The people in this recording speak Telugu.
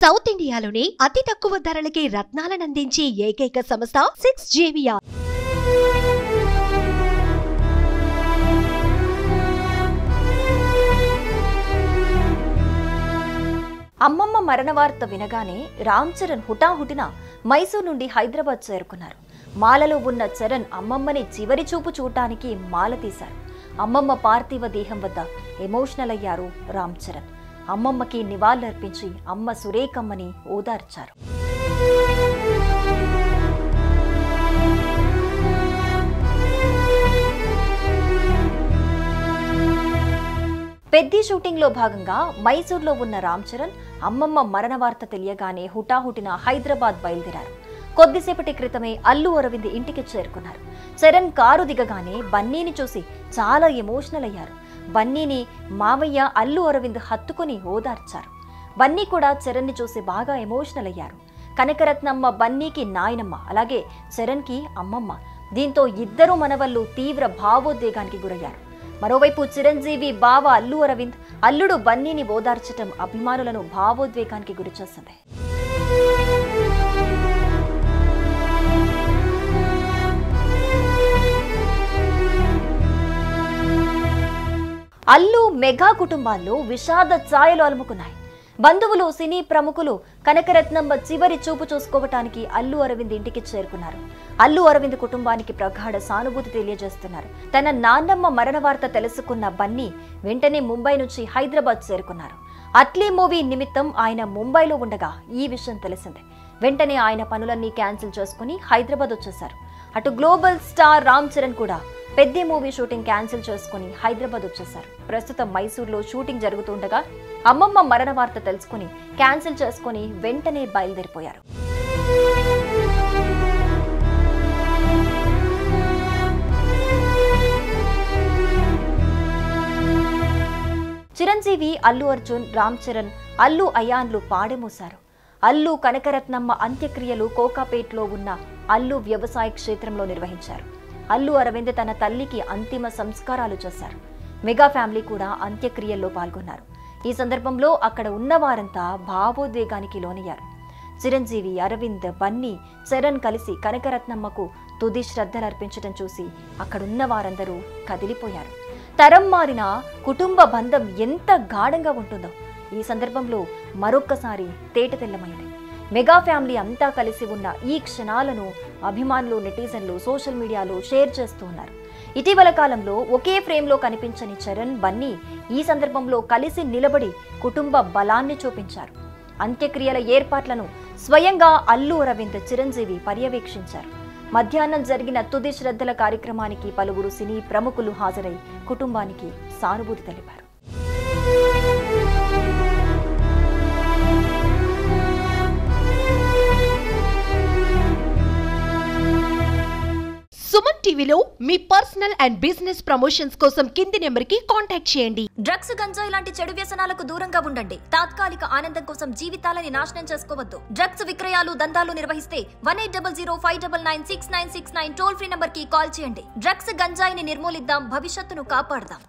సౌత్ ఇండియాలోనే అతి తక్కువ ధరలకి రత్నాలనందించే ఏకైక సంస్థ 6JVR. అమ్మమ్మ మరణ వార్త వినగానే రామ్ చరణ్ హుటాహుటిన మైసూర్ నుండి హైదరాబాద్ చేరుకున్నారు. మాలలో ఉన్న చరణ్ అమ్మమ్మని చివరి చూపు చూడటానికి మాల తీశారు. అమ్మమ్మ పార్థివ దేహం వద్ద ఎమోషనల్ అయ్యారు రామ్ చరణ్. అమ్మమ్మకి నివాళులర్పించి అమ్మ సురేఖమ్మని ఓదార్చారు. పెద్ది షూటింగ్ లో భాగంగా మైసూర్లో ఉన్న రామ్ చరణ్ అమ్మమ్మ మరణ వార్త తెలియగానే హుటాహుటిన హైదరాబాద్ బయలుదేరారు. కొద్దిసేపటి క్రితమే అల్లు అరవింద్ ఇంటికి చేరుకున్నారు. చరణ్ కారు దిగగానే బన్నీని చూసి చాలా ఎమోషనల్ అయ్యారు. బన్నీని మావయ్య అల్లు అరవింద్ హత్తుకొని ఓదార్చారు. బన్నీ కూడా చరణ్ ని చూసి బాగా ఎమోషనల్ అయ్యారు. కనకరత్నమ్మ బన్నీకి నాయనమ్మ, అలాగే చరణ్ కి అమ్మమ్మ. దీంతో ఇద్దరు మనవళ్లు తీవ్ర భావోద్వేగానికి గురయ్యారు. మరోవైపు చిరంజీవి బావ అల్లు అరవింద్ అల్లుడు బన్నీని ఓదార్చటం అభిమానులను భావోద్వేగానికి గురిచేసింది. అల్లు మెగా కుటుంబాల్లో విషాద ఛాయలు అలుముకున్నాయి. బంధువులు, సినీ ప్రముఖులు కనకరత్నమ్మ చివరి చూపు చూసుకోవటానికి అల్లు అరవింద్ ఇంటికి చేరుకున్నారు. అల్లు అరవింద్ కుటుంబానికి ప్రగాఢ సానుభూతి తెలియజేస్తున్నారు. తన నాన్నమ్మ మరణ వార్త తెలుసుకున్న బన్నీ వెంటనే ముంబై నుంచి హైదరాబాద్ చేరుకున్నారు. అట్లీ మూవీ నిమిత్తం ఆయన ముంబైలో ఉండగా ఈ విషయం తెలిసిందే. వెంటనే ఆయన పనులన్నీ క్యాన్సిల్ చేసుకుని హైదరాబాద్ వచ్చేశారు. అటు గ్లోబల్ స్టార్ రామ్ చరణ్ కూడా పెద్ద మూవీ షూటింగ్ క్యాన్సిల్ చేసుకుని హైదరాబాద్ వచ్చేశారు. ప్రస్తుతం మైసూర్లో షూటింగ్ జరుగుతుండగా అమ్మమ్మ మరణ వార్త తెలుసుకుని క్యాన్సిల్ చేసుకుని వెంటనే బయలుదేరిపోయారు. చిరంజీవి, అల్లు అర్జున్, రామ్ చరణ్, అల్లు అయాన్లు పాడెమోశారు. అల్లు కనకరత్నమ్మ అంత్యక్రియలు కోకాపేట్లో ఉన్న అల్లు వ్యవసాయ క్షేత్రంలో నిర్వహించారు. అల్లు అరవింద్ తన తల్లికి అంతిమ సంస్కారాలు చేశారు. మెగా ఫ్యామిలీ కూడా అంత్యక్రియల్లో పాల్గొన్నారు. ఈ సందర్భంలో అక్కడ ఉన్నవారంతా భావోద్వేగానికి లోనయ్యారు. చిరంజీవి, అరవింద్, బన్నీ, చరణ్ కలిసి కనకరత్నమ్మకు తుది శ్రద్ధలర్పించడం చూసి అక్కడున్న వారందరూ కదిలిపోయారు. తరం మారిన కుటుంబ బంధం ఎంత గాఢంగా ఉంటుందో ఈ సందర్భంలో మరొక్కసారి తేటతెల్లమైంది. మెగా ఫ్యామిలీ అంతా కలిసి ఉన్న ఈ క్షణాలను అభిమానులు, నెటిజన్లు సోషల్ మీడియాలో షేర్ చేస్తూ ఉన్నారు. ఇటీవల కాలంలో ఒకే ఫ్రేమ్లో కనిపించని చరణ్, బన్నీ ఈ సందర్భంలో కలిసి నిలబడి కుటుంబ బలాన్ని చూపించారు. అంత్యక్రియల ఏర్పాట్లను స్వయంగా అల్లు అరవింద్, చిరంజీవి పర్యవేక్షించారు. మధ్యాహ్నం జరిగిన తుది శ్రద్ధల కార్యక్రమానికి పలువురు సినీ ప్రముఖులు హాజరై కుటుంబానికి సానుభూతి తెలిపారు. సుమన్ టీవీలో మీ పర్సనల్ అండ్ బిజినెస్ ప్రమోషన్స్ కోసం కింది నెంబర్కి కాంటాక్ట్ చేయండి. డ్రగ్స్, గంజాయి లాంటి చెడు వ్యసనాలకు దూరంగా ఉండండి. తాత్కాలిక ఆనందం కోసం జీవితాలని నాశనం చేసుకోవద్దు. డ్రగ్స్ విక్రయాలు, దందాలు నిర్వహిస్తే 180059996969 టోల్ ఫ్రీ నంబర్ కి కాల్ చేయండి. డ్రగ్స్, గంజాయిని నిర్మూలిద్దాం, భవిష్యత్తును కాపాడదాం.